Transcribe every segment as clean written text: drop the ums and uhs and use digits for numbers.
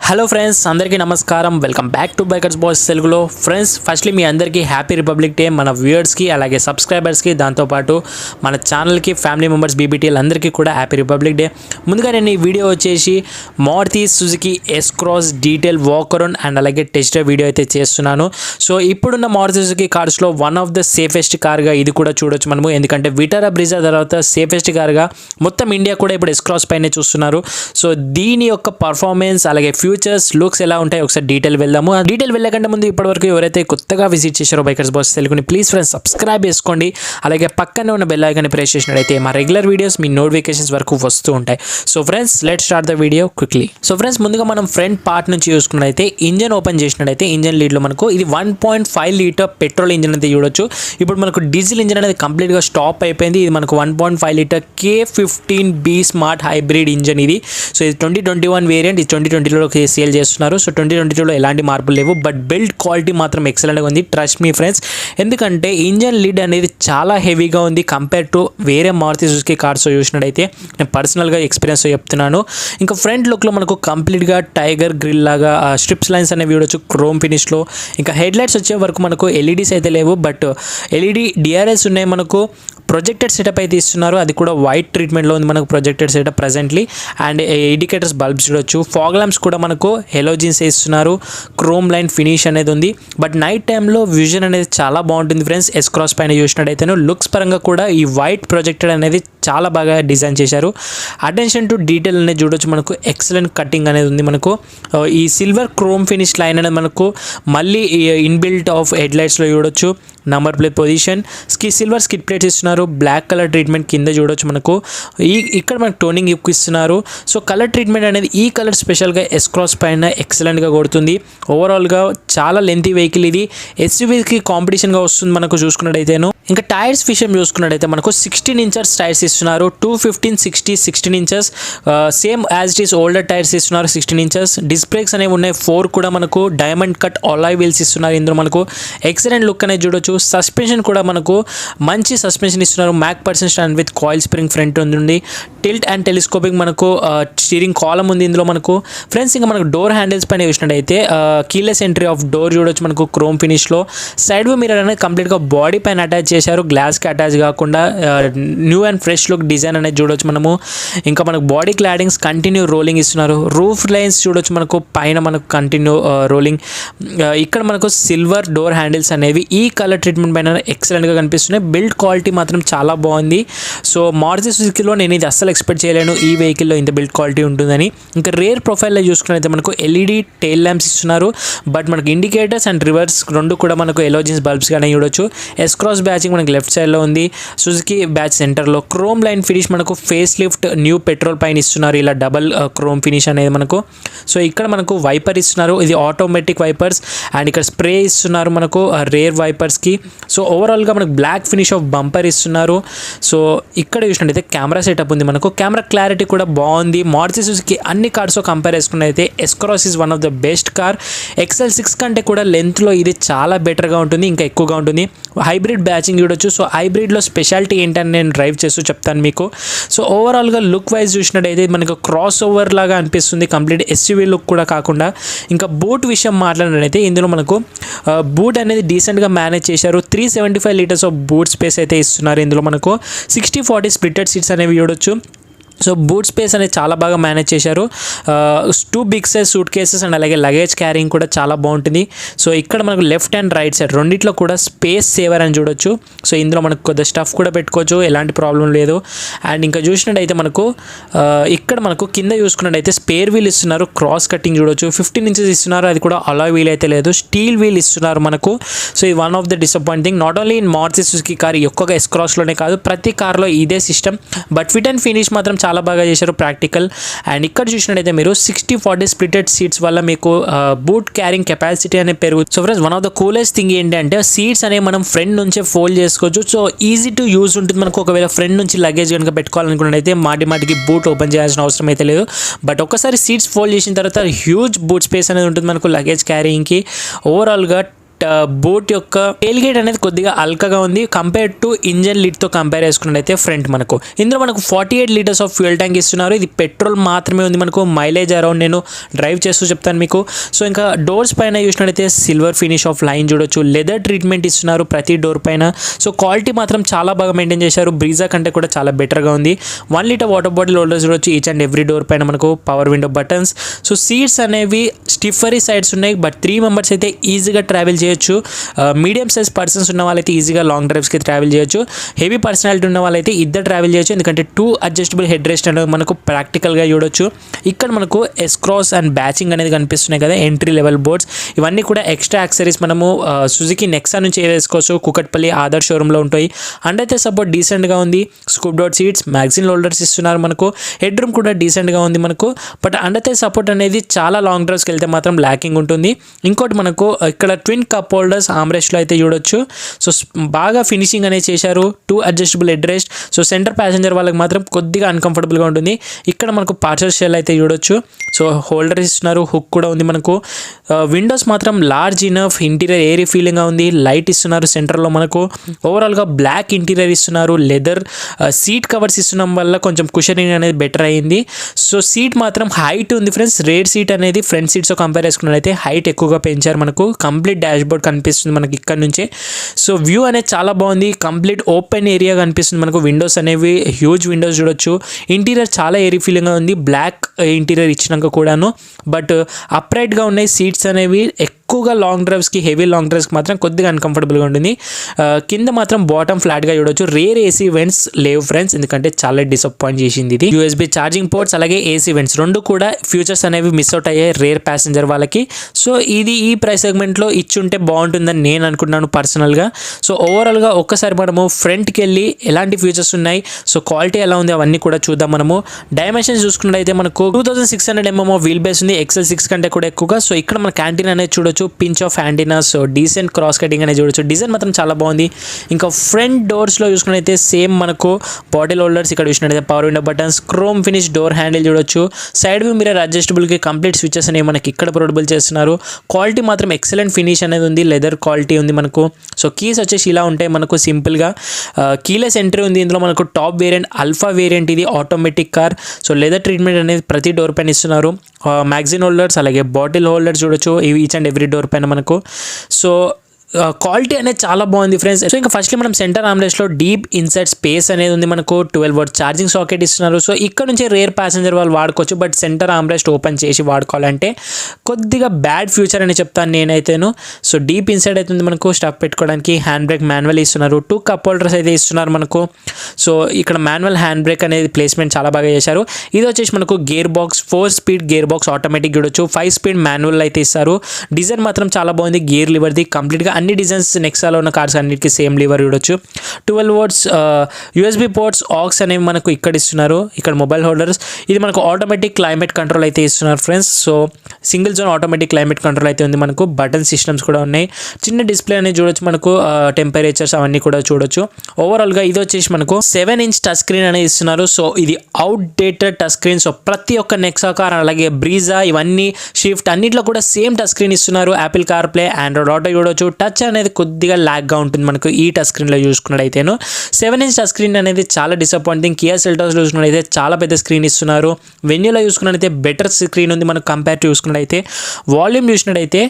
Hello friends, అందరికీ నమస్కారం. Welcome back to bikers boys తెలుగులో. ఫ్రెండ్స్, ఫస్ట్లీ మీ అందరికీ హ్యాపీ రిపబ్లిక్ డే. మన వ్యూవర్స్కి అలాగే సబ్స్క్రైబర్స్కి, దాంతోపాటు మన ఛానల్కి ఫ్యామిలీ మెంబర్స్ బీబీటీఎల్ అందరికీ కూడా హ్యాపీ రిపబ్లిక్ డే. ముందుగా నేను ఈ వీడియో వచ్చేసి Maruti Suzuki S cross detail walk around and అలాగే టెస్ట్ డ్రైవ్ వీడియో అయితే చేస్తున్నాను. సో ఇప్పుడున్న మారుతి సుజుకి కార్స్లో వన్ ఆఫ్ ద సేఫెస్ట్ కార్గా ఇది కూడా చూడొచ్చు మనము. ఎందుకంటే విటారా బ్రిజా తర్వాత సేఫెస్ట్ కార్గా మొత్తం ఇండియా కూడా ఇప్పుడు ఎస్ క్రాస్ పైనే చూస్తున్నారు. సో దీని యొక్క పర్ఫార్మెన్స్ అలాగే ఫ్యూచర్స్ లుక్స్ ఎలా ఉంటాయి ఒకసారి డీటెయిల్ వెళ్దాము. ఆ డీటెయిల్ వెళ్ళకంటే ముందు ఇప్పటివరకు ఎవరైతే కొత్తగా విజిట్ చేశారో బైకర్స్ బాయ్స్ తెలుగుని ప్లీజ్ ఫ్రెండ్స్ సబ్స్క్రైబ్ చేసుకోండి. అలాగే పక్కనే ఉన్న బెల్ ఐకాన్ని ప్రెస్ చేసినట్లయితే మా రెగ్యులర్ వీడియోస్ మీ నోటిఫికేషన్స్ వరకు వస్తూ ఉంటాయి. So friends, let start the video quickly. So friends, ముందుగా మనం ఫ్రంట్ పార్ట్ నుంచి చూసుకున్నట్లయితే ఇంజన్ ఓపెన్ చేసినట్లయితే ఇంజన్ లీడ్లో మనకు ఇది 1.5 లీటర్ పెట్రోల్ ఇంజన్ అయితే చూడొచ్చు. ఇప్పుడు మనకు డీజిల్ ఇంజన్ అనేది కంప్లీట్గా స్టాప్ అయిపోయింది. ఇది మనకు 1.5 litre K15B smart hybrid engine ఇది. సో ఇది 2021 వేరియంట్. ఇది 2020లో సేల్ చేస్తున్నారు. సో 2022లో ఎలాంటి మార్పులు లేవు, బట్ బిల్డ్ క్వాలిటీ మాత్రం ఎక్సలెంట్గా ఉంది. ట్రస్ట్ మీ ఫ్రెండ్స్, ఎందుకంటే ఇంజన్ లీడ్ అనేది చాలా హెవీగా ఉంది కంపేర్ టు వేరే మారుతి సుజుకి కార్స్ చూసినట్టయితే. నేను పర్సనల్గా ఎక్స్పీరియన్స్ చెప్తున్నాను. ఇంకా ఫ్రంట్ లుక్లో మనకు కంప్లీట్గా టైగర్ గ్రిల్ లాగా స్ట్రిప్స్ లైన్స్ అనేవి చూడొచ్చు క్రోమ్ ఫినిష్లో. ఇంకా హెడ్ లైట్స్ వచ్చే వరకు మనకు ఎల్ఈడీస్ అయితే లేవు, బట్ ఎల్ఈడి డిఆర్ఎస్ ఉన్నాయి. మనకు ప్రొజెక్టెడ్ సెటప్ అయితే ఇస్తున్నారు, అది కూడా వైట్ ట్రీట్మెంట్లో ఉంది మనకు projected setup presently. And indicators bulbs చూడొచ్చు. ఫాగ్ ల్యాంప్స్ కూడా మనకు హెలోజిన్స్ ఇస్తున్నారు. క్రోమ్ లైన్ ఫినిష్ అనేది ఉంది, బట్ నైట్ టైంలో విజన్ అనేది చాలా బాగుంటుంది ఫ్రెండ్స్. ఎస్ క్రాస్ పైన చూసినట్టయితే లుక్స్ పరంగా కూడా ఈ వైట్ ప్రొజెక్టెడ్ అనేది చాలా బాగా డిజైన్ చేశారు. అటెన్షన్ టు డీటెయిల్ అనేది చూడొచ్చు. మనకు ఎక్సలెంట్ కటింగ్ అనేది ఉంది. మనకు ఈ సిల్వర్ క్రోమ్ ఫినిష్ లైన్ అనేది మనకు మళ్ళీ ఇన్బిల్ట్ ఆఫ్ హెడ్ లైట్స్లో చూడొచ్చు. Number plate position silver skid plates ఇస్తున్నారు. బ్లాక్ కలర్ ట్రీట్మెంట్ కింద చూడొచ్చు. మనకు ఇక్కడ మనకు టోనింగ్ ఇస్తున్నారు. సో కలర్ ట్రీట్మెంట్ అనేది ఈ కలర్ స్పెషల్గా ఎస్ క్రాస్ పైన ఎక్సలెంట్గా కొడుతుంది. ఓవరాల్గా చాలా లెంతీ వెహికల్ ఇది. ఎస్యూవీకి కాంపిటీషన్గా వస్తుంది మనకు చూసుకున్నట్టయితేను. ఇంకా టైర్స్ విషయం చూసుకున్నట్టయితే మనకు 16 ఇంచెస్ టైర్స్ ఇస్తున్నారు. 215, 60, 16 inches same as it is older tyres ఇస్తున్నారు 16 ఇంచెస్. డిస్క్ బ్రేక్స్ అనేవి ఉన్నాయి 4 కూడా. మనకు డైమండ్ కట్ అలాయ్ వీల్స్ ఇస్తున్నారు. ఇందులో మనకు ఎక్సలెంట్ లుక్ అనేది చూడొచ్చు. సస్పెన్షన్ కూడా మనకు మంచి సస్పెన్షన్ ఇస్తున్నారు. MacPherson stand with coil spring front ఉంది. టిల్ట్ అండ్ టెలిస్కోపింగ్ మనకు స్టీరింగ్ కాలమ్ ఉంది ఇందులో మనకు. ఫ్రెండ్స్, ఇంకా మనకు డోర్ హ్యాండిల్స్ పైన చూసినట్టయితే కీలెస్ ఎంట్రీ ఆఫ్ డోర్ చూడొచ్చు మనకు క్రోమ్ ఫినిష్లో. సైడ్ వ్యూ మిర్రర్ అనేది కంప్లీట్గా బాడీ పైన అటాచ్ చేశారు, గ్లాస్కి అటాచ్ కాకుండా. New and fresh look design అనేది చూడొచ్చు మనము. ఇంకా మనకు బాడీ క్లాడింగ్స్ కంటిన్యూ రోలింగ్ ఇస్తున్నారు. రూఫ్ లైన్స్ చూడొచ్చు మనకు పైన మనకు కంటిన్యూ రోలింగ్. ఇక్కడ మనకు సిల్వర్ డోర్ హ్యాండిల్స్ అనేవి ఈ కలర్ ట్రీట్మెంట్ పైన ఎక్సలెంట్గా కనిపిస్తున్నాయి. బిల్డ్ క్వాలిటీ మాత్రం చాలా బాగుంది. సో మారుతి సుజుకిలో నేను ఇది అస్సలు ఎక్స్పెక్ట్ చేయలేను ఈ వెహికల్లో ఇంత బిల్డ్ క్వాలిటీ ఉంటుందని. ఇంకా రేర్ ప్రొఫైల్లో చూసుకున్నట్లయితే మనకు ఎల్ఈడి టెయిల్ ల్యాంప్స్ ఇస్తున్నారు, బట్ మనకు ఇండికేటర్స్ అండ్ రివర్స్ రెండు కూడా మనకు ఎలోజిన్స్ బల్బ్స్ కానీ చూడొచ్చు. ఎస్ క్రాస్ బ్యాచింగ్ మనకు లెఫ్ట్ సైడ్లో ఉంది. సుజుకి బ్యాచ్ సెంటర్లో క్రోమ్ లైన్ ఫినిష్ మనకు ఫేస్ లిఫ్ట్ న్యూ పెట్రోల్ పైన ఇస్తున్నారు. ఇలా డబల్ క్రోమ్ ఫినిష్ అనేది మనకు. సో ఇక్కడ మనకు వైపర్ ఇస్తున్నారు. ఇది ఆటోమేటిక్ వైపర్స్ అండ్ ఇక్కడ స్ప్రే ఇస్తున్నారు మనకు రేర్ వైపర్స్కి. సో ఓవరాల్గా మనకు బ్లాక్ ఫినిష్ ఆఫ్ బంపర్ ఇస్తున్నారు. సో ఇక్కడ చూసినట్టయితే కెమెరా సెటప్ ఉంది మనకు. కెమెరా క్లారిటీ కూడా బాగుంది. మారుతి సుజుకి అన్ని కార్స్తో కంపేర్ చేసుకున్నట్టయితే S cross is one of the best car. XL6 కంటే కూడా లెంత్లో ఇది చాలా బెటర్గా ఉంటుంది, ఇంకా ఎక్కువగా ఉంటుంది. హైబ్రిడ్ బ్యాచింగ్ చూడొచ్చు. సో హైబ్రిడ్లో స్పెషాలిటీ ఏంటని నేను డ్రైవ్ చేస్తూ చెప్తాను మీకు. సో ఓవరాల్గా లుక్ వైజ్ చూసినట్టయితే మనకు క్రాస్ ఓవర్ లాగా అనిపిస్తుంది, కంప్లీట్ ఎస్యూవీ లుక్ కూడా కాకుండా. ఇంకా బూట్ విషయం మాట్లాడినట్టయితే ఇందులో మనకు బూట్ అనేది డీసెంట్గా మేనేజ్ చేశారు. 375 లీటర్స్ ఆఫ్ బూట్ స్పేస్ అయితే ఇస్తున్నారు. ఇందులో మనకు 60-40 స్ప్లిటెడ్ సీట్స్ అనేవి చూడొచ్చు. సో బూట్ స్పేస్ అనేది చాలా బాగా మేనేజ్ చేశారు. 2 big size suitcase and అలాగే లగేజ్ క్యారింగ్ కూడా చాలా బాగుంటుంది. సో ఇక్కడ మనకు లెఫ్ట్ అండ్ రైట్ సైడ్ రెండిట్లో కూడా స్పేస్ సేవర్ అని చూడొచ్చు. సో ఇందులో మనకు కొద్ది స్టఫ్ కూడా పెట్టుకోవచ్చు, ఎలాంటి ప్రాబ్లం లేదు. అండ్ ఇంకా చూసినట్టయితే మనకు ఇక్కడ మనకు కింద చూసుకున్నట్టయితే స్పేర్ వీల్ ఇస్తున్నారు. క్రాస్ కటింగ్ చూడొచ్చు. 15 ఇంచెస్ ఇస్తున్నారు, అది కూడా అలాయ్ వీల్ అయితే లేదు, స్టీల్ వీల్ ఇస్తున్నారు మనకు. సో ఇది one of the disappointing. Not only in Maruti Suzuki car, ఒక్కొక్క ఎస్ క్రాస్లోనే కాదు ప్రతి కార్లో ఇదే system. But fit and finish మాత్రం చాలా బాగా చేశారు, ప్రాక్టికల్. అండ్ ఇక్కడ చూసినట్టయితే మీరు 60-40 స్ప్లిటెడ్ సీట్స్ వల్ల మీకు బూట్ క్యారింగ్ కెపాసిటీ అనేది పెరుగుతుంది. So friends, one of the coolest thing ఏంటంటే సీట్స్ అనేవి మనం ఫ్రంట్ నుంచే ఫోల్డ్ చేసుకోవచ్చు. సో ఈజీ టు యూజ్ ఉంటుంది మనకు. ఒకవేళ ఫ్రంట్ నుంచి లగేజ్ కనుక పెట్టుకోవాలనుకున్నట్టయితే మాటికి బూట్ ఓపెన్ చేయాల్సిన అవసరం అయితే లేదు. బట్ ఒకసారి సీట్స్ ఫోల్డ్ చేసిన తర్వాత హ్యూజ్ బూట్ స్పేస్ అనేది ఉంటుంది మనకు లగేజ్ క్యారింగ్కి. ఓవరాల్గా బోట్ యొక్క టెయిల్ గేట్ అనేది కొద్దిగా అల్కగా ఉంది కంపేర్ టు ఇంజన్ లిడ్ తో కంపేర్ చేసుకున్నట్టయితే ఫ్రంట్ మనకు ఇందులో మనకు 48 లీటర్స్ ఆఫ్ ఫ్యూయల్ ట్యాంక్ ఇస్తున్నారు. ఇది పెట్రోల్ మాత్రమే ఉంది. మనకు మైలేజ్ అరౌండ్ నేను డ్రైవ్ చేస్తూ చెప్తాను మీకు. సో ఇంకా డోర్స్ పైన చూసినట్టయితే సిల్వర్ ఫినిష్ ఆఫ్ లైన్ చూడొచ్చు. లెదర్ ట్రీట్మెంట్ ఇస్తున్నారు ప్రతి డోర్ పైన. సో క్వాలిటీ మాత్రం చాలా బాగా మెయింటైన్ చేశారు. బ్రీజా కంటే కూడా చాలా బెటర్గా ఉంది. 1 లీటర్ వాటర్ బాటిల్ హోల్డర్స్ చూడొచ్చు. ఈచ్ అండ్ ఎవ్రీ డోర్ పైన మనకు power window buttons. So seats అనేవి స్టిఫరీ సైడ్స్ ఉన్నాయి. బట్ 3 మెంబర్స్ అయితే ఈజీగా ట్రావెల్ చేయొచ్చు. మీడియం సైజ్ పర్సన్స్ ఉన్న వాళ్ళైతే ఈజీగా లాంగ్ డ్రైవ్స్కి ట్రావెల్ చేయొచ్చు. హెవీ పర్సనాలిటీ ఉన్న వాళ్ళైతే ఇద్దరు ట్రావెల్ చేయొచ్చు. ఎందుకంటే 2 అడ్జస్టబుల్ హెడ్ రెస్ట్ అనేది మనకు ప్రాక్టికల్గా చూడొచ్చు. ఇక్కడ మనకు ఎస్క్రాస్ అండ్ బ్యాచింగ్ అనేది కనిపిస్తున్నాయి కదా, ఎంట్రీ లెవెల్ బోర్డ్స్. ఇవన్నీ కూడా ఎక్స్ట్రా యాక్సరీస్ మనము సుజుకి నెక్సా నుంచి వేసుకోవచ్చు. కుకట్పల్లి ఆదర్ షోరూంలో ఉంటాయి. అండ్ అయితే సపోర్ట్ డీసెంట్గా ఉంది. Scoop doubt seats, magazine holders ఇస్తున్నారు మనకు. హెడ్ రూమ్ కూడా డీసెంట్గా ఉంది మనకు. బట్ అండ్ అయితే సపోర్ట్ అనేది చాలా లాంగ్ డ్రైవ్స్కి వెళ్తే మాత్రం ల్యాకింగ్ ఉంటుంది. ఇంకోటి మనకు ఇక్కడ ట్విన్ కప్ హోల్డర్స్ ఆమ్రెస్ట్లో అయితే చూడొచ్చు. సో బాగా ఫినిషింగ్ అనేది చేశారు. 2 adjustable head rest. So centre passenger వాళ్ళకి మాత్రం కొద్దిగా అన్కంఫర్టబుల్గా ఉంటుంది. ఇక్కడ మనకు పార్సల్ షెల్ అయితే చూడొచ్చు. సో హోల్డర్ ఇస్తున్నారు. హుక్ కూడా ఉంది మనకు. విండోస్ మాత్రం లార్జ్ ఇనఫ్. ఇంటీరియర్ ఏరీ ఫీలింగ్గా ఉంది. లైట్ ఇస్తున్నారు సెంటర్లో మనకు. ఓవరాల్గా బ్లాక్ ఇంటీరియర్ ఇస్తున్నారు. లెదర్ సీట్ కవర్స్ ఇస్తున్నాం వల్ల కొంచెం కుషనింగ్ అనేది బెటర్ అయింది. సో సీట్ మాత్రం హైట్ ఉంది ఫ్రెండ్స్. రేర్ సీట్ అనేది ఫ్రంట్ సీట్స్తో కంపేర్ చేసుకున్నట్లయితే హైట్ ఎక్కువగా పెంచారు మనకు. కంప్లీట్ డాష్ బోర్డ్ కనిపిస్తుంది మనకి ఇక్కడ నుంచే. సో వ్యూ అనేది చాలా బాగుంది. కంప్లీట్ ఓపెన్ ఏరియా కనిపిస్తుంది మనకు. విండోస్ అనేవి హ్యూజ్ విండోస్ చూడొచ్చు. ఇంటీరియర్ చాలా ఏరీ ఫీలింగ్గా ఉంది. బ్లాక్ ఇంటీరియర్ ఇచ్చినాక కూడాను. బట్ అప్రైట్గా ఉన్నాయి సీట్స్ అనేవి. ఎక్కువగా లాంగ్ డ్రైవ్స్కి, హెవీ లాంగ్ డ్రైవ్స్కి మాత్రం కొద్దిగా అన్కంఫర్టబుల్గా ఉంటుంది. కింద మాత్రం బాటమ్ ఫ్లాట్గా చూడొచ్చు. రేర్ ఏసీ వెంట్స్ లేవు ఫ్రెండ్స్, ఎందుకంటే చాలా డిసప్పాయింట్ చేసింది ఇది. యూఎస్బీ ఛార్జింగ్ పోర్ట్స్ అలాగే ఏసీ వెంట్స్ రెండు కూడా ఫ్యూచర్స్ అనేవి మిస్ అవుట్ అయ్యాయి రేర్ ప్యాసింజర్ వాళ్ళకి. సో ఇది ఈ ప్రైస్ సెగ్మెంట్లో ఇచ్చుంటే బాగుంటుందని నేను అనుకుంటున్నాను పర్సనల్గా. సో ఓవరాల్గా ఒక్కసారి మనము ఫ్రంట్కి వెళ్ళి ఎలాంటి ఫ్యూచర్స్ ఉన్నాయి, సో క్వాలిటీ ఎలా ఉంది అవన్నీ కూడా చూద్దాం. మనము డైమెన్షన్స్ చూసుకున్నట్టయితే మనకు 2600 mm వీల్ బేస్ ఉంది. XL6 కంటే కూడా ఎక్కువగా. సో ఇక్కడ మన క్యాంటీన్ అనేది చూడొచ్చు. Pinch of antenna. So decent cross cutting అనేది చూడొచ్చు. డిజైన్ మాత్రం చాలా బాగుంది. ఇంకా ఫ్రంట్ డోర్స్లో చూసుకున్నట్టయితే సేమ్ మనకు బాటిల్ హోల్డర్స్. ఇక్కడ చూసినట్టయితే power window buttons, chrome finish door handle చూడొచ్చు. సైడ్ వ్యూ మిర్రర్ అడ్జస్టబుల్కి కంప్లీట్ స్విచెస్ అనేవి మనకి ఇక్కడ ప్రొడబుల్ చేస్తున్నారు. క్వాలిటీ మాత్రం ఎక్సలెంట్ ఫినిష్ అనేది ఉంది. లెదర్ క్వాలిటీ ఉంది మనకు. సో కీస్ వచ్చేసి ఇలా ఉంటాయి మనకు సింపుల్గా. కీలెస్ ఎంట్రీ ఉంది. ఇందులో మనకు టాప్ వేరియంట్, అల్ఫా వేరియంట్ ఇది automatic car. So leather treatment అనేది ప్రతి డోర్ పైన ఇస్తున్నారు. మ్యాగజిన్ హోల్డర్స్ అలాగే బాటిల్ హోల్డర్స్ చూడొచ్చు ఇవి ఈచ్ అండ్ ఎవ్రీ డోర్ పైన మనకు. సో క్వాలిటీ అనేది చాలా బాగుంది ఫ్రెండ్స్. సో ఇంకా ఫస్ట్లీ మనం సెంటర్ ఆమ్రెస్ట్లో డీప్ ఇన్సైడ్ స్పేస్ అనేది ఉంది మనకు. 12 వాట్ ఛార్జింగ్ సాకెట్ ఇస్తున్నారు. సో ఇక్కడ నుంచి రేర్ ప్యాసింజర్ వాళ్ళు వాడుకోవచ్చు. బట్ సెంటర్ ఆమ్రెస్ట్ ఓపెన్ చేసి వాడుకోవాలంటే కొద్దిగా బ్యాడ్ ఫ్యూచర్ అని చెప్తాను నేనైతేను. సో డీప్ ఇన్సైడ్ అయితే ఉంది మనకు. స్టఫ్ పెట్టుకోవడానికి హ్యాండ్ బ్రేక్ మాన్యువల్ ఇస్తున్నారు. 2 కప్ హోల్డర్స్ అయితే ఇస్తున్నారు మనకు. సో ఇక్కడ మాన్యువల్ హ్యాండ్ బ్రేక్ అనేది ప్లేస్మెంట్ చాలా బాగా చేశారు. ఇది వచ్చేసి మనకు gear box, 4 speed gear box automatic చూడొచ్చు. 5 స్పీడ్ మాన్యువల్ అయితే ఇస్తారు. డిజైన్ మాత్రం చాలా బాగుంది. గేర్ లివర్ది కంప్లీట్గా అన్ని డిజైన్స్ నెక్సాలో ఉన్న కార్స్ అన్నిటికీ సేమ్ లివర్ చూడొచ్చు. 12 వాట్స్ యూఎస్బీ పోర్ట్స్, ఆక్స్ అనేవి మనకు ఇక్కడ ఇస్తున్నారు. ఇక్కడ మొబైల్ హోల్డర్స్. ఇది మనకు ఆటోమేటిక్ క్లైమేట్ కంట్రోల్ అయితే ఇస్తున్నారు friends. So single zone automatic climate control అయితే ఉంది మనకు. బటన్ సిస్టమ్స్ కూడా ఉన్నాయి. చిన్న డిస్ప్లే అనేది చూడొచ్చు మనకు. టెంపరేచర్స్ అవన్నీ కూడా చూడొచ్చు. ఓవరాల్గా ఇది వచ్చేసి మనకు 7 ఇంచ్ టచ్ స్క్రీన్ అనేది ఇస్తున్నారు. సో ఇది అవుట్డేటెడ్ టచ్ స్క్రీన్. సో ప్రతి ఒక్క నెక్సా కార్ అలాగే బ్రీజా ఇవన్నీ షిఫ్ట్ అన్నిట్లో కూడా సేమ్ టచ్ స్క్రీన్ ఇస్తున్నారు. Apple car play, Android auto చూడొచ్చు. టచ్ అనేది కొద్దిగా ల్యాగ్గా ఉంటుంది మనకు ఈ టచ్ స్క్రీన్లో చూసుకున్నట్టయితేను. 7 ఇంచ్ టచ్ స్క్రీన్ అనేది చాలా డిసప్పాయింటింగ్. కియా సెల్టాస్లో చూసుకున్నట్టయితే చాలా పెద్ద స్క్రీన్ ఇస్తున్నారు. వెన్యూలో చూసుకున్నట్టయితే బెటర్ స్క్రీన్ ఉంది మనకు కంపేర్ టు చూసుకున్నట్టయితే. వాల్యూమ్ చూసినట్టయితే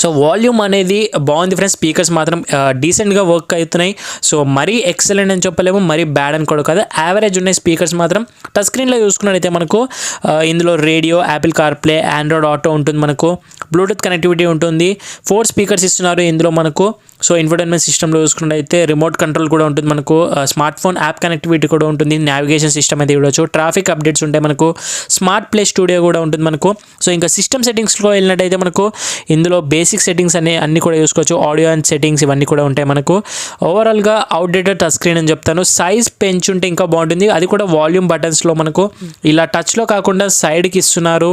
సో వాల్యూమ్ అనేది బాగుంది ఫ్రెండ్స్. స్పీకర్స్ మాత్రం డీసెంట్గా వర్క్ అవుతున్నాయి. సో మరీ ఎక్సలెంట్ అని చెప్పలేము, మరీ బ్యాడ్ అని కూడా కాదు, యావరేజ్ ఉన్నాయి స్పీకర్స్ మాత్రం. టచ్ స్క్రీన్లో చూసుకున్నట్టయితే మనకు ఇందులో radio, Apple car play, Android auto ఉంటుంది మనకు. బ్లూటూత్ కనెక్టివిటీ ఉంటుంది. 4 స్పీకర్స్ ఇస్తున్నారు ఇందులో మనకు. సో ఇన్ఫర్టైన్మెంట్ సిస్టంలో చూసుకున్నట్టయితే రిమోట్ కంట్రోల్ కూడా ఉంటుంది మనకు. స్మార్ట్ ఫోన్ యాప్ కనెక్టివిటీ కూడా ఉంటుంది. నావిగేషన్ సిస్టమ్ అయితే చూడవచ్చు. ట్రాఫిక్ అప్డేట్స్ ఉంటాయి మనకు. స్మార్ట్ ప్లే స్టూడియో కూడా ఉంటుంది మనకు. సో ఇంకా సిస్టమ్ సెట్టింగ్స్లో వెళ్ళినట్టయితే మనకు ఇందులో బేసిక్ సెట్టింగ్స్ అన్ని కూడా చూసుకోవచ్చు. ఆడియో అండ్ సెట్టింగ్స్ ఇవన్నీ కూడా ఉంటాయి మనకు. ఓవరాల్గా అవుట్డేటెడ్ టచ్ స్క్రీన్ అని చెప్తాను. సైజ్ పెంచుంటే ఇంకా బాగుంటుంది. అది కూడా వాల్యూమ్ బటన్స్లో మనకు ఇలా టచ్లో కాకుండా సైడ్కి ఇస్తున్నారు.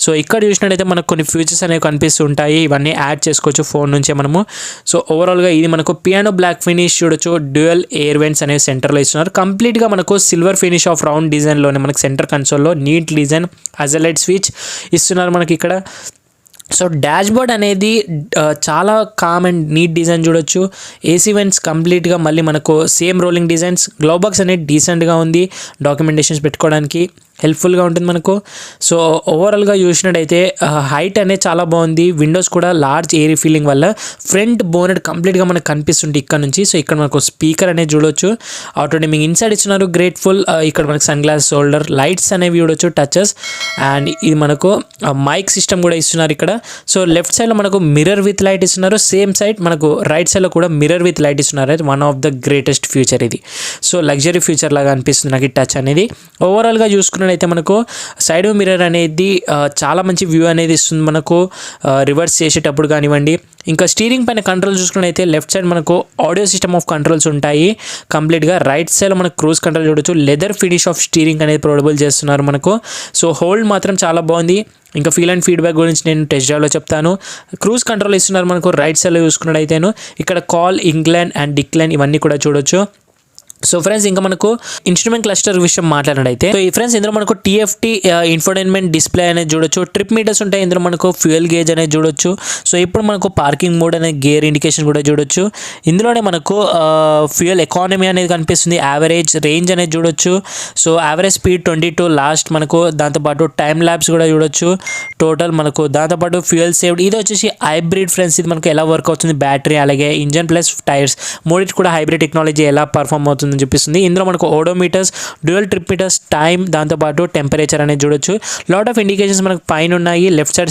సో ఇక్కడ చూసినట్టయితే మనకు కొన్ని ఫీచర్స్ అనేవి అనేవి కనిపిస్తుంటాయి. ఇవన్నీ యాడ్ చేసుకోవచ్చు ఫోన్ నుంచే మనము. సో ఓవరాల్గా ఇది మనకు పియానో బ్లాక్ ఫినిష్ చూడొచ్చు. డ్యూయల్ ఎయిర్ వెంట్స్ అనేవి సెంటర్లో ఇస్తున్నారు. కంప్లీట్గా మనకు సిల్వర్ ఫినిష్ ఆఫ్ రౌండ్ డిజైన్లోనే మనకు సెంటర్ కన్సోల్లో నీట్ డిజైన్ హజలైట్ స్విచ్ ఇస్తున్నారు మనకి ఇక్కడ. సో డాష్ బోర్డ్ అనేది చాలా కామ్ అండ్ నీట్ డిజైన్ చూడొచ్చు. ఏసీ వెంట్స్ కంప్లీట్గా మళ్ళీ మనకు same rolling designs. Glove box అనేది డీసెంట్గా ఉంది, డాక్యుమెంటేషన్స్ పెట్టుకోవడానికి హెల్ప్ఫుల్గా ఉంటుంది మనకు. సో ఓవరాల్గా చూసినట్టయితే హైట్ అనేది చాలా బాగుంది. విండోస్ కూడా లార్జ్ ఎయిరీ ఫీలింగ్ వల్ల ఫ్రంట్ బోనెట్ కంప్లీట్గా మనకు కనిపిస్తుంది ఇక్కడ నుంచి. సో ఇక్కడ మనకు స్పీకర్ అనేది చూడొచ్చు. ఆటో డిమ్మింగ్ ఇన్సైడ్ ఇచ్చినారు, గ్రేట్ఫుల్. ఇక్కడ మనకు సన్ గ్లాస్ హోల్డర్, లైట్స్ అనేవి చూడొచ్చు, టచెస్. అండ్ ఇది మనకు మైక్ సిస్టమ్ కూడా ఇస్తున్నారు ఇక్కడ. సో లెఫ్ట్ సైడ్లో మనకు మిర్రర్ విత్ లైట్ ఇస్తున్నారు. సేమ్ సైడ్ మనకు రైట్ సైడ్లో కూడా మిర్రర్ విత్ లైట్ ఇస్తున్నారు. అయితే one of the greatest future ఇది. సో లగ్జరీ ఫ్యూచర్ లాగా అనిపిస్తుంది నాకు ఈ టచ్ అనేది. ఓవరాల్గా చూసుకున్న అయితే మనకు సైడ్ మిర్రర్ అనేది చాలా మంచి వ్యూ అనేది ఇస్తుంది మనకు రివర్స్ చేసేటప్పుడు కానివ్వండి. ఇంకా స్టీరింగ్ పైన కంట్రోల్ చూసుకున్నట్లయితే లెఫ్ట్ సైడ్ మనకు ఆడియో సిస్టమ్ ఆఫ్ కంట్రోల్స్ ఉంటాయి కంప్లీట్గా. రైట్ సైడ్ మనకు క్రూజ్ కంట్రోల్ చూడొచ్చు. లెదర్ ఫినిష్ ఆఫ్ స్టీరింగ్ అనేది ప్రొవైడబుల్ చేస్తున్నారు మనకు. సో హోల్డ్ మాత్రం చాలా బాగుంది. ఇంకా ఫీల్ అండ్ ఫీడ్బ్యాక్ గురించి నేను టెస్ట్ డ్రైవ్లో చెప్తాను. క్రూజ్ కంట్రోల్ ఇస్తున్నారు మనకు రైట్ సైడ్లో చూసుకున్నట్టయితేను. ఇక్కడ కాల్, ఇంక్లైన్ అండ్ డిక్లైన్ ఇవన్నీ కూడా చూడొచ్చు. సో ఫ్రెండ్స్ ఇంకా మనకు ఇన్స్ట్రుమెంట్ క్లస్టర్ విషయం మాట్లాడినట్టయితే సో ఈ ఫ్రెండ్స్ ఇందులో మనకు టీఎఫ్టీ ఇన్ఫోటైన్మెంట్ డిస్ప్లే అనేది చూడొచ్చు. ట్రిప్ మీటర్స్ ఉంటాయి ఇందులో మనకు. ఫ్యూయల్ గేజ్ అనేది చూడొచ్చు. సో ఇప్పుడు మనకు పార్కింగ్ మోడ్ అనే గేర్ ఇండికేషన్ కూడా చూడొచ్చు. ఇందులోనే మనకు ఫ్యూయల్ ఎకానమీ అనేది కనిపిస్తుంది. యావరేజ్ రేంజ్ అనేది చూడొచ్చు. సో యావరేజ్ స్పీడ్ 22 లాస్ట్ మనకు. దాంతోపాటు టైమ్ ల్యాబ్స్ కూడా చూడొచ్చు టోటల్ మనకు. దాంతోపాటు ఫ్యూయల్ సేవ్డ్. ఇది వచ్చేసి హైబ్రిడ్ ఫ్రెండ్స్. ఇది మనకు ఎలా వర్క్ అవుతుంది, బ్యాటరీ అలాగే ఇంజన్ ప్లస్ టైర్స్ మూడిటి కూడా హైబ్రిడ్ టెక్నాలజీ ఎలా పర్ఫామ్ అవుతుంది చూపిస్తుంది. ఇందులో మనకు ఓడోమీటర్స్, డ్యూయల్ ట్రిప్ మీటర్స్, టైమ్, దాంతోపాటు టెంపరేచర్ అనేది చూడొచ్చు. లాట్ ఆఫ్ ఇండికేషన్స్ మనకు పైన ఉన్నాయి. Left side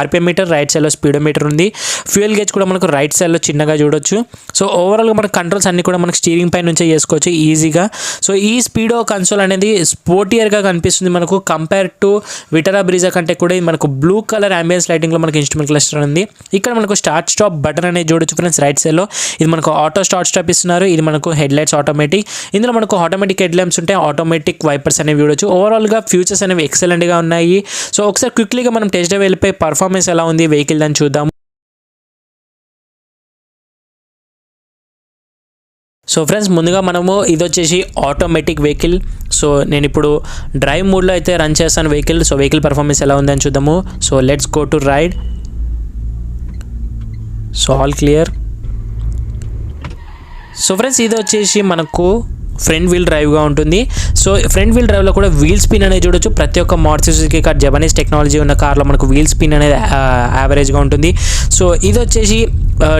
RPM meter, right సైడ్లో స్పీడోమీటర్ ఉంది. ఫ్యూయల్ గేజ్ కూడా మనకు రైట్ సైడ్లో చిన్నగా చూడొచ్చు. సో ఓవరాల్గా మనకు కంట్రోల్స్ అన్ని కూడా మనకు స్టీరింగ్ పై నుంచే చేసుకోవచ్చు ఈజీగా. సో ఈ స్పీడో కన్సోల్ అనేది స్పోర్టియర్గా కనిపిస్తుంది మనకు కంపేర్ టు విటరా బ్రీజా కంటే కూడా. ఇది మనకు బ్లూ కలర్ అంబియన్స్ లైటింగ్లో మనకు ఇన్స్ట్రుమెంట్ క్లస్టర్ ఉంది. ఇక్కడ మనకు స్టార్ట్ స్టాప్ బటన్ అనేది చూడొచ్చు ఫ్రెండ్స్ రైట్ సైడ్లో. ఇది మనకు ఆటో స్టార్ట్ స్టాప్ ఇస్తున్నారు. ఇది మనకు హెడ్ లైట్స్ ఆటోమేటిక్. ఇందులో మనకు ఆటోమేటిక్ హెడ్ ల్యాంప్స్ ఉంటాయి, ఆటోమేటిక్ వైపర్స్ అనేవి చూడొచ్చు. ఓవరాల్గా ఫ్యూచర్స్ అనేవి ఎక్సలెంట్గా ఉన్నాయి. సో ఒకసారి క్విక్లీగా మనం టెస్ట్ డ్రైవ్ వెళ్ళిపోయి పర్ఫార్మెన్స్ ఎలా ఉంది వెహికల్ అని చూద్దాము. సో ఫ్రెండ్స్ ముందుగా మనము ఇది వచ్చేసి ఆటోమేటిక్ వెహికల్. సో నేను ఇప్పుడు డ్రైవ్ మోడ్లో అయితే రన్ చేస్తాను వెహికల్. సో వెహికల్ పర్ఫార్మెన్స్ ఎలా ఉందని చూద్దాము. So let's go to ride. So all clear. So friends ఇది వచ్చేసి మనకు ఫ్రంట్ వీల్ డ్రైవ్గా ఉంటుంది. సో ఫ్రంట్ వీల్ డ్రైవ్లో కూడా వీల్ స్పిన్ అనేది చూడొచ్చు. ప్రతి ఒక్క Maruti Suzuki car Japanese technology ఉన్న కార్లో మనకు వీల్ స్పిన్ అనేది యావరేజ్గా ఉంటుంది. సో ఇది వచ్చేసి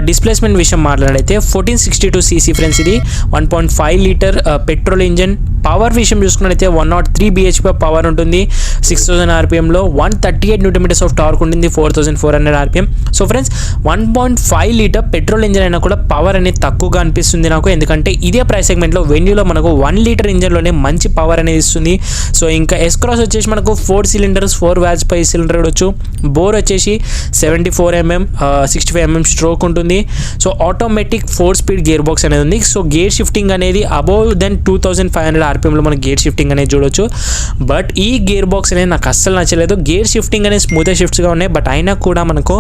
డిస్ప్లేస్మెంట్ విషయం మాట్లాడితే 1462 cc ఫ్రెండ్స్. ఇది 1.5 లీటర్ పెట్రోల్ ఇంజన్. పవర్ విషయం చూసుకున్నట్లయితే 103 bhp పవర్ ఉంటుంది. 6000 rpmలో 138 Nm ఆఫ్ టార్క్ ఉంటుంది. 4400 rpm. So friends 1.5 litre petrol engine అయినా కూడా పవర్ అనేది తక్కువగా అనిపిస్తుంది నాకు. ఎందుకంటే ఇదే ప్రైస్ సెగ్మెంట్లో వెన్యూలో మనకు 1 లీటర్ ఇంజన్లోనే మంచి పవర్ అనేది ఇస్తుంది. సో ఇంకా ఎస్ క్రాస్ వచ్చేసి మనకు 4 cylinders 4 watts పై సిలిండర్ చూడొచ్చు. బోర్ వచ్చేసి 74 mm 65 mm స్ట్రోక్ ఉంటుంది. So automatic 4 speed gear box అనేది ఉంది. సో గేర్ షిఫ్టింగ్ అనేది అబౌవ్ దెన్ 2500 rpmలో మనకి గేర్ షిఫ్టింగ్ అనేది చూడొచ్చు. బట్ ఈ గేర్ బాక్స్ అనేది నాకు అస్సలు నచ్చలేదు. గేర్ షిఫ్టింగ్ అనేది స్మూత్ షిఫ్ట్స్గా ఉన్నాయి. బట్ అయినా కూడా మనకు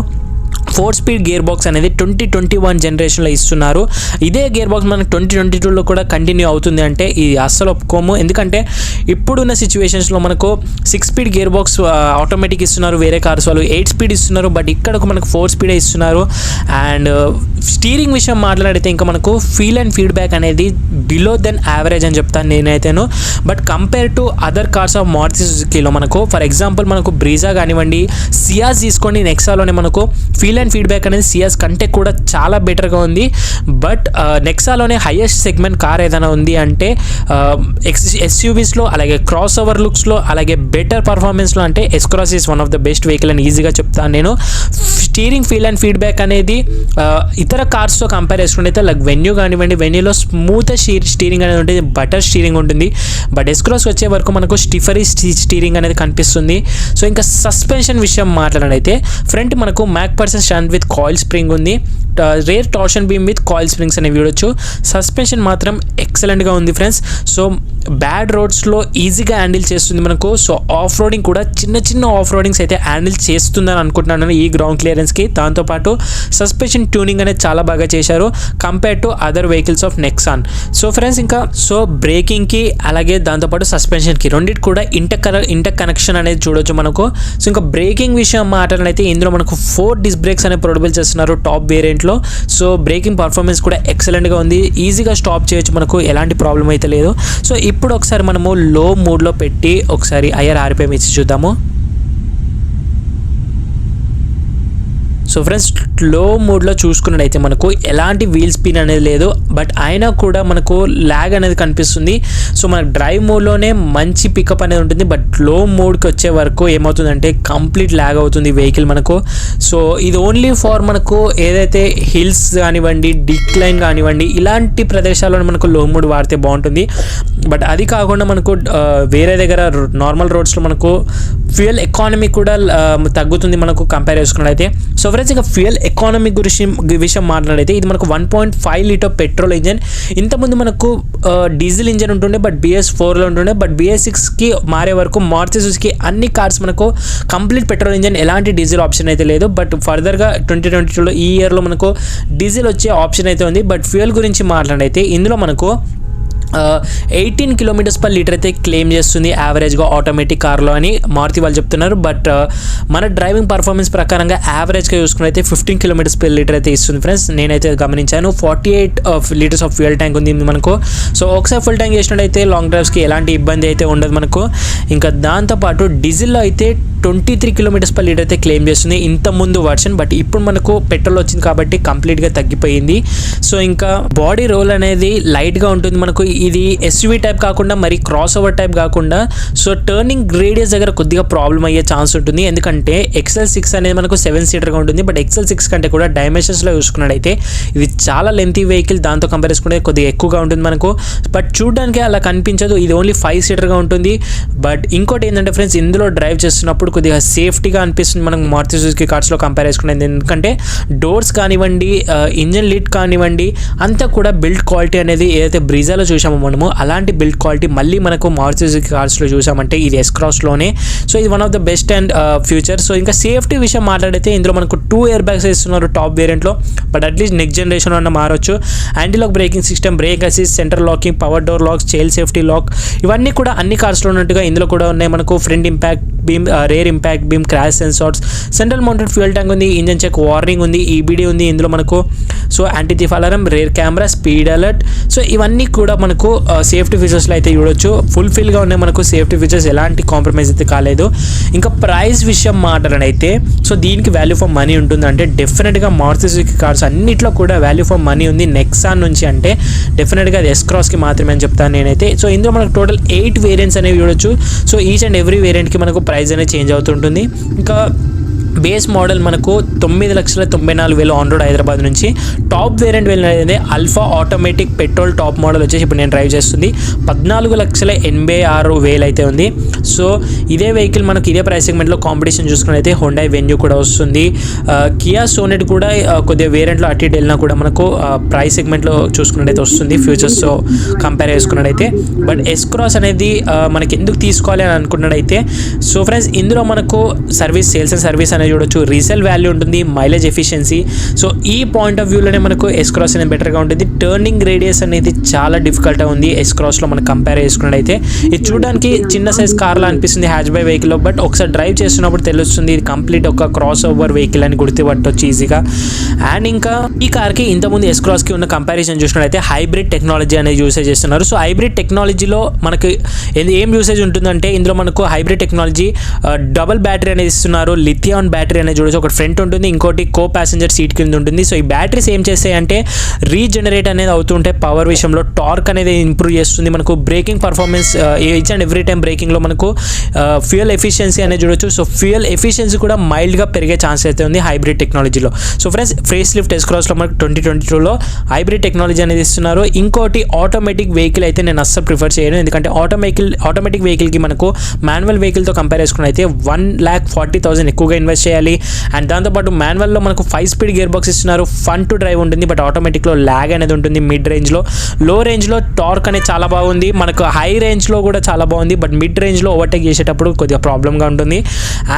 4 స్పీడ్ గేర్ బాక్స్ అనేది 2021 జనరేషన్లో ఇస్తున్నారు. ఇదే గేర్ బాక్స్ మనకు 2022లో కూడా కంటిన్యూ అవుతుంది అంటే ఇది అస్సలు ఒప్పుకోము. ఎందుకంటే ఇప్పుడున్న సిచ్యువేషన్స్లో మనకు 6 స్పీడ్ గేర్ బాక్స్ ఆటోమేటిక్ ఇస్తున్నారు వేరే కార్స్ వాళ్ళు, 8 స్పీడ్ ఇస్తున్నారు. బట్ ఇక్కడ మనకు 4 స్పీడే ఇస్తున్నారు. అండ్ స్టీరింగ్ విషయం మాట్లాడితే ఇంకా మనకు ఫీల్ అండ్ ఫీడ్బ్యాక్ అనేది బిలో దెన్ యావరేజ్ అని చెప్తాను నేనైతేను. But compare to other cars of Maruti సుజుకిలో మనకు ఫర్ ఎగ్జాంపుల్ మనకు బ్రీజా కానివ్వండి, సియాజ్ తీసుకోండి, నెక్సాలోనే మనకు ఫీల్ అండ్ ఫీడ్బ్యాక్ అనేది సియాజ్ కంటే కూడా చాలా బెటర్గా ఉంది. బట్ నెక్సాలోనే హైయెస్ట్ సెగ్మెంట్ కార్ ఏదైనా ఉంది అంటే ఎస్యూవీస్లో అలాగే క్రాస్ ఓవర్ లుక్స్లో అలాగే బెటర్ పర్ఫార్మెన్స్లో అంటే S cross is one of the best vehicle అని ఈజీగా చెప్తాను నేను. స్టీరింగ్ ఫీల్ అండ్ ఫీడ్బ్యాక్ అనేది ఇతర కార్స్తో కంపేర్ చేసుకుంటే లైక్ వెన్యూ కానివ్వండి, వెన్యూలో స్మూత్ స్టీరింగ్ అనేది ఉంటుంది, బటర్ స్టీరింగ్ ఉంటుంది. బట్ ఎస్ క్రాస్ వచ్చే వరకు మనకు స్టిఫరీ స్టీరింగ్ అనేది కనిపిస్తుంది. సో ఇంకా సస్పెన్షన్ విషయం మాట్లాడైతే ఫ్రంట్ మనకు MacPherson stand with coil spring ఉంది. Rear torsion beam with coil springs అనేవి చూడొచ్చు. సస్పెన్షన్ మాత్రం ఎక్సలెంట్గా ఉంది ఫ్రెండ్స్. సో బ్యాడ్ రోడ్స్లో ఈజీగా హ్యాండిల్ చేస్తుంది మనకు. సో ఆఫ్ రోడింగ్ కూడా చిన్న ఆఫ్ రోడింగ్స్ అయితే హ్యాండిల్ చేస్తుందని అనుకుంటున్నాను ఈ గ్రౌండ్ క్లియరెన్స్కి. దాంతోపాటు సస్పెన్షన్ ట్యూనింగ్ అనేది చాలా బాగా చేశారు compare to other vehicles of Nexon. So friends ఇంకా బ్రేకింగ్కి అలాగే దాంతోపాటు సస్పెన్షన్కి రెండింటి కూడా ఇంటర్ కనెక్షన్ అనేది చూడొచ్చు మనకు. సో ఇంకా బ్రేకింగ్ విషయం మాట్లాడినైతే ఇందులో మనకు 4 డిస్క్ బ్రేక్స్ అనేవి ప్రొడబుల్ చేస్తున్నారు టాప్ వేరియంట్లో. సో బ్రేకింగ్ పర్ఫార్మెన్స్ కూడా ఎక్సలెంట్గా ఉంది. ఈజీగా స్టాప్ చేయొచ్చు మనకు, ఎలాంటి ప్రాబ్లం అయితే లేదు. సో ఇప్పుడు ఒకసారి మనము లో మోడ్లో పెట్టి ఒకసారి ఐఆర్ ఆర్పిఎం ఇచ్చి చూద్దాము. సో ఫ్రెండ్స్ లో మోడ్లో చూసుకున్నట్టయితే మనకు ఎలాంటి వీల్ స్పిన్ అనేది లేదు, బట్ అయినా కూడా మనకు ల్యాగ్ అనేది కనిపిస్తుంది. సో మనకు డ్రైవ్ మోడ్లోనే మంచి పికప్ అనేది ఉంటుంది, బట్ లో మోడ్కి వచ్చే వరకు ఏమవుతుందంటే కంప్లీట్ ల్యాగ్ అవుతుంది వెహికల్ మనకు. సో ఇది ఓన్లీ ఫర్ మనకు ఏదైతే హిల్స్ కానివ్వండి, డిక్లైన్ కానివ్వండి, ఇలాంటి ప్రదేశాల్లో మనకు లో మోడ్ వాడితే బాగుంటుంది. బట్ అది కాకుండా మనకు వేరే దగ్గర నార్మల్ రోడ్స్లో మనకు ఫ్యూయల్ ఎకానమీ కూడా తగ్గుతుంది మనకు కంపేర్ చేసుకున్నట్లయితే. సో ఫ్రెండ్స్ ఇంకా ఫ్యూయల్ ఎకానమీ విషయం మాట్లాడితే ఇది మనకు 1.5 లీటర్ పెట్రోల్ ఇంజన్. ఇంతకుముందు మనకు డీజిల్ ఇంజన్ ఉంటుండే, బట్ BS4లో ఉంటుండే. బట్ BS6కి మారే వరకు మారుతి సుజుకి అన్ని కార్స్ మనకు కంప్లీట్ పెట్రోల్ ఇంజన్, ఎలాంటి డీజిల్ ఆప్షన్ అయితే లేదు. బట్ ఫర్దర్గా 2022లో ఈ ఇయర్లో మనకు డీజిల్ వచ్చే ఆప్షన్ అయితే ఉంది. బట్ ఫ్యూయల్ గురించి మాట్లాడితే ఇందులో మనకు 18 km/L అయితే క్లెయిమ్ చేస్తుంది యావరేజ్గా ఆటోమేటిక్ కార్లో అని మారుతి వాళ్ళు చెప్తున్నారు. బట్ మన డ్రైవింగ్ పర్ఫార్మెన్స్ ప్రకారంగా యావరేజ్గా చూసుకున్నైతే 15 km/L అయితే ఇస్తుంది ఫ్రెండ్స్. నేనైతే గమనించాను. 48 లీటర్స్ ఆఫ్ ఫ్యూయల్ ట్యాంక్ ఉంది మనకు. సో ఒకసారి ఫుల్ ట్యాంక్ చేసినట్టయితే లాంగ్ డ్రైవ్స్కి ఎలాంటి ఇబ్బంది అయితే ఉండదు మనకు. ఇంకా దాంతోపాటు డీజిల్లో అయితే 23 km/L అయితే క్లెయిమ్ చేస్తుంది ఇంత ముందు వర్షన్. బట్ ఇప్పుడు మనకు పెట్రోల్ వచ్చింది కాబట్టి కంప్లీట్గా తగ్గిపోయింది. సో ఇంకా బాడీ రోల్ అనేది లైట్గా ఉంటుంది మనకు. ఇది SUV టైప్ కాకుండా మరి క్రాస్ ఓవర్ టైప్ కాకుండా, సో టర్నింగ్ రేడియస్ దగ్గర కొద్దిగా ప్రాబ్లం అయ్యే ఛాన్స్ ఉంటుంది. ఎందుకంటే XL6 అనేది మనకు 7 సీటర్గా ఉంటుంది. బట్ XL6 కంటే కూడా డైమెన్షన్స్లో చూసుకున్నట్టయితే ఇది చాలా లెంతీ వెహికల్, దాంతో కంపేర్ చేసుకుంటే కొద్దిగా ఎక్కువగా ఉంటుంది మనకు. బట్ చూడడానికి అలా కనిపించదు, ఇది ఓన్లీ 5 సీటర్గా ఉంటుంది. బట్ ఇంకోటి ఏంటంటే ఫ్రెండ్స్, ఇందులో డ్రైవ్ చేస్తున్నప్పుడు కొద్దిగా సేఫ్టీగా అనిపిస్తుంది మనకు మారుతి సుజుకి కార్స్లో కంపేర్ చేసుకునేది. ఎందుకంటే డోర్స్ కానివ్వండి, ఇంజన్ లిడ్ కానివ్వండి, అంతా కూడా బిల్డ్ క్వాలిటీ అనేది ఏదైతే బ్రీజాలో చూసామో మనము అలాంటి బిల్డ్ క్వాలిటీ మళ్ళీ మనకు మారుతి సుజుకి కార్స్లో చూసామంటే ఇది S-Crossలోనే. సో ఇది one of the best and future. So ఇంకా సేఫ్టీ విషయం మాట్లాడితే ఇందులో మనకు 2 ఎయిర్ బ్యాగ్స్ ఇస్తున్నారు టాప్ వేరియంట్లో. బట్ అట్లీస్ట్ నెక్స్ట్ జనరేషన్ అన్న మారొచ్చు. Anti lock braking system, brake assist, center locking, power door locks, child safety lock, ఇవన్నీ కూడా అన్ని కార్స్లో ఉన్నట్టుగా ఇందులో కూడా ఉన్నాయి మనకు. Front impact beam, rear impact beam, crash sensors, central mounted fuel tank ఉంది, ఇంజన్ చెక్ వార్నింగ్ ఉంది, EBD ఉంది ఇందులో మనకు. So anti thief alarm, rear camera, speed alert. So ఇవన్నీ కూడా మనకు సేఫ్టీ ఫీచర్స్లో అయితే చూడొచ్చు. ఫుల్ఫిల్గా ఉన్నాయి మనకు సేఫ్టీ ఫీచర్స్, ఎలాంటి కాంప్రమైజ్ అయితే కాలేదు. ఇంకా ప్రైస్ విషయం మాట్లాడనైతే సో దీనికి వాల్యూ ఫర్ మనీ ఉంటుందంటే డెఫినెట్గా మారుతి సుజుకి కార్స్ అన్నిట్లో కూడా వాల్యూ ఫర్ మనీ ఉంది. నెక్సాన్ నుంచి అంటే డెఫినెట్గా అది S-Crossకి మాత్రమే అని చెప్తాను నేనైతే. సో ఇందులో మనకు టోటల్ 8 వేరియంట్స్ అనేవి చూడొచ్చు. సో ఈచ్ అండ్ ఎవ్రీ వేరియంట్కి మనకు ప్రైస్ అనేది చేంజ్ అవుతుంటుంది. ఇంకా బేస్ మోడల్ మనకు 9,94,000 ఆన్ రోడ్ హైదరాబాద్ నుంచి. టాప్ వేరియంట్ వెళ్ళినది alpha automatic petrol top model వచ్చేసి ఇప్పుడు నేను డ్రైవ్ చేస్తుంది 14,86,000 అయితే ఉంది. సో ఇదే వెహికల్ మనకు ఇదే ప్రైస్ సెగ్మెంట్లో కాంపిటీషన్ చూసుకున్నైతే హోండాయ్ వెన్యూ కూడా వస్తుంది. కియా సోనెట్ కూడా కొద్దిగా వేరియంట్లో అటు ఇటు వెళ్ళినా కూడా మనకు ప్రైస్ సెగ్మెంట్లో చూసుకున్నట్టయితే వస్తుంది ఫ్యూచర్స్తో కంపేర్ చేసుకున్నట్టయితే. బట్ S-Cross అనేది మనకి ఎందుకు తీసుకోవాలి అని అనుకున్నట్టయితే సో ఫ్రెండ్స్ ఇందులో మనకు సర్వీస్, సేల్స్ అండ్ సర్వీస్ అనేది చూడొచ్చు, రీసేల్ వాల్యూ ఉంటుంది, మైలేజ్ ఎఫిషియన్సీ. సో ఈ పాయింట్ ఆఫ్ వ్యూలోనే మనకు S-Cross అనేది బెటర్గా ఉంటుంది. టర్నింగ్ రేడియస్ అనేది చాలా డిఫికల్ట్గా ఉంది S-Crossలో మనం కంపేర్ చేసుకున్నట్టయితే. ఇది చూడడానికి చిన్న సైజ్ కార్లా అనిపిస్తుంది హ్యాచ్ బై వెహికల్లో, బట్ ఒకసారి డ్రైవ్ చేస్తున్నప్పుడు తెలుస్తుంది ఇది కంప్లీట్ ఒక క్రాస్ ఓవర్ వెహికల్ అని గుర్తుపట్టవచ్చు ఈజీగా. అండ్ ఇంకా ఈ కార్కి ఇంతకుముందు S-Crossకి ఉన్న కంపారిజన్ చూసినట్టయితే హైబ్రిడ్ టెక్నాలజీ అనేది యూసేజ్ చేస్తున్నారు. సో హైబ్రిడ్ టెక్నాలజీలో మనకి ఏం యూసేజ్ ఉంటుందంటే ఇందులో మనకు హైబ్రిడ్ టెక్నాలజీ డబుల్ బ్యాటరీ అనేది ఇస్తున్నారు. లిథియాన్ బ్యాటరీ అనేది చూడొచ్చు, ఒకటి ఫ్రంట్ ఉంటుంది, ఇంకోటి కో ప్యాసింజర్ సీట్ కింద ఉంటుంది. సో ఈ బ్యాటరీస్ ఏం చేస్తాయంటే రీజనరేట్ అనేది అవుతుంటే పవర్ విషయంలో టార్క్ అనేది ఇంప్రూవ్ చేస్తుంది. మనకు braking performance each and every time బ్రేకింగ్లో మనకు ఫ్యూయల్ ఎఫిషియన్సీ అనేది చూడొచ్చు. సో ఫ్యూయల్ ఎఫిషియన్సీ కూడా మైల్డ్గా పెరిగే ఛాన్స్ అయితే ఉంది హైబ్రిడ్ టెక్నాలజీలో. సో ఫ్రెండ్స్ ఫేస్ లిఫ్ట్ S-Crossలో మనకు 2022లో హైబ్రిడ్ టెక్నాలజీ అనేది ఇస్తున్నారు. ఇంకోటి ఆటోమేటిక్ వెహికల్ అయితే నేను అస్సలు ప్రిఫర్ చేయను, ఎందుకంటే ఆటోమేటిక్ వెహికల్కి మనకు మాన్యువల్ వెహికల్తో కంపేర్ చేసుకుని అయితే 1,40,000 ఎక్కువగా ఇన్వెస్ట్ ఇన్వెస్ట్ చేయాలి. అండ్ దాంతోపాటు మాన్యువల్లో మనకు 5 స్పీడ్ గేర్ బాక్స్ ఇస్తున్నారు. ఫన్ టు డ్రైవ్ ఉంటుంది, బట్ ఆటోమేటిక్లో ల్యాగ్ అనేది ఉంటుంది మిడ్ రేంజ్లో. లో రేంజ్లో టార్క్ అనేది చాలా బాగుంది, మనకు హై రేంజ్లో కూడా చాలా బాగుంది, బట్ మిడ్ రేంజ్లో ఓవర్టేక్ చేసేటప్పుడు కొద్దిగా ప్రాబ్లమ్గా ఉంటుంది.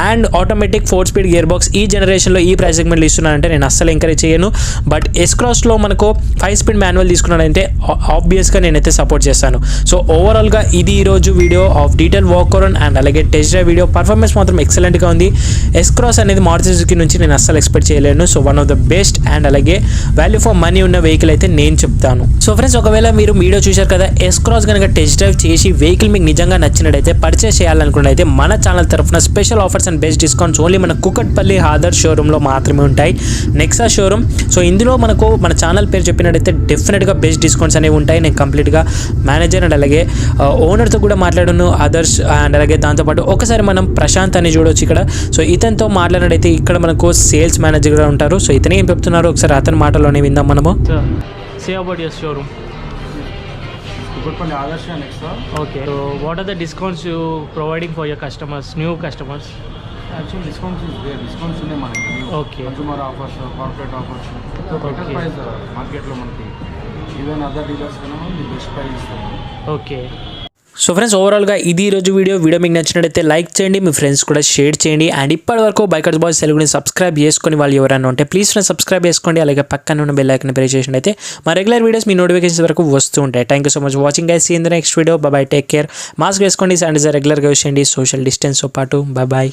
And automatic 4 speed gear box ఈ జనరేషన్లో ఈ ప్రైస్ సెగ్మెంట్లో ఇస్తున్నానంటే నేను అస్సలు ఎంకరేజ్ చేయను. బట్ ఎస్క్రాస్లో మనకు 5 స్పీడ్ మాన్యువల్ తీసుకున్నాడంటే ఆబ్వియస్గా నేనైతే సపోర్ట్ చేస్తాను. సో ఓవరాల్గా ఇది ఈరోజు video of detail walk around and అలాగే టెస్ట్ డ్రైవ్ వీడియో. పర్ఫార్మెన్స్ మాత్రం ఎక్సలెంట్గా ఉంది. ఎస్క్రాస్ అనేది మారుతి సుజుకి నుంచి నేను అస్సలు ఎక్స్పెక్ట్ చేయలేను. So one of the best and అలాగే వాల్యూ ఫర్ మనీ ఉన్న వెహికల్ అయితే నేను చెప్తాను. సో ఫ్రెండ్స్, ఒకవేళ మీరు వీడియో చూశారు కదా, ఎస్క్రాస్ కనుక టెస్ట్ డ్రైవ్ చేసి వెహికల్ మీకు నిజంగా నచ్చినట్టయితే పర్చేస్ చేయాలనుకున్నట్టయితే మన ఛానల్ తరఫున special offers and best discounts only మన కుకట్పల్లి ఆదర్శ్ షోరూంలో మాత్రమే ఉంటాయి, నెక్సా షోరూమ్. సో ఇందులో మనకు మన ఛానల్ పేరు చెప్పినట్టయితే డెఫినెట్గా బెస్ట్ డిస్కౌంట్స్ అనేవి ఉంటాయి. నేను కంప్లీట్గా మేనేజర్ అండ్ అలాగే ఓనర్తో కూడా మాట్లాడాను, ఆదర్శ్ అండ్ అలాగే దాంతోపాటు ఒకసారి మనం ప్రశాంత్ అని చూడవచ్చు ఇక్కడ. సో ఇతనితో మాట్లాడినట్టయితే ఇక్కడ మనకు సేల్స్ మేనేజర్ కూడా ఉంటారు. సో ఇతనే ఏం చెప్తున్నారు ఒకసారి అతని మాటలోనే విందాం మనము. Say about your showroom. Kukatpalli Adarsh Nexa. Okay. So what are the discounts you providing for your customers, new customers? Actually, discounts is there. Discounts ఉన్నాయి మనకి. Okay. Consumer offers, corporate offers. So better price market లో మనకి. Even other dealers కన్నా the best price ఇస్తాము. Okay. So friends, ఓవరాల్గా ఇది ఈరోజు video మీకు నచ్చినట్టయితే లైక్ చేయండి, మీ ఫ్రెండ్స్ కూడా షేర్ చేయండి. అండ్ ఇప్పటి వరకు బైకర్స్ బాయ్స్ తెలుగుని సబ్స్క్రైబ్ చేసుకొని వాళ్ళు ఎవరైనా ఉంటే ప్లీజ్ ఫ్రెండ్స్ సబ్స్క్రైబ్ చేసుకోండి. అలాగే పక్కన ఉన్న బెల్ ఐకాన్ ప్రెస్ చేసినట్టయితే మా రెగ్యులర్ వీడియోస్ మీ నోటిఫికేషన్స్ వరకు వస్తూ ఉంటాయి. Thank you so much watching guys. See in the next video. Bye bye, take care. Mask వేసుకోండి, శానిటైజర్ రెగ్యులర్గా యూస్ చేయండి, సోషల్ డిస్టెన్స్తో పాటు. Bye bye.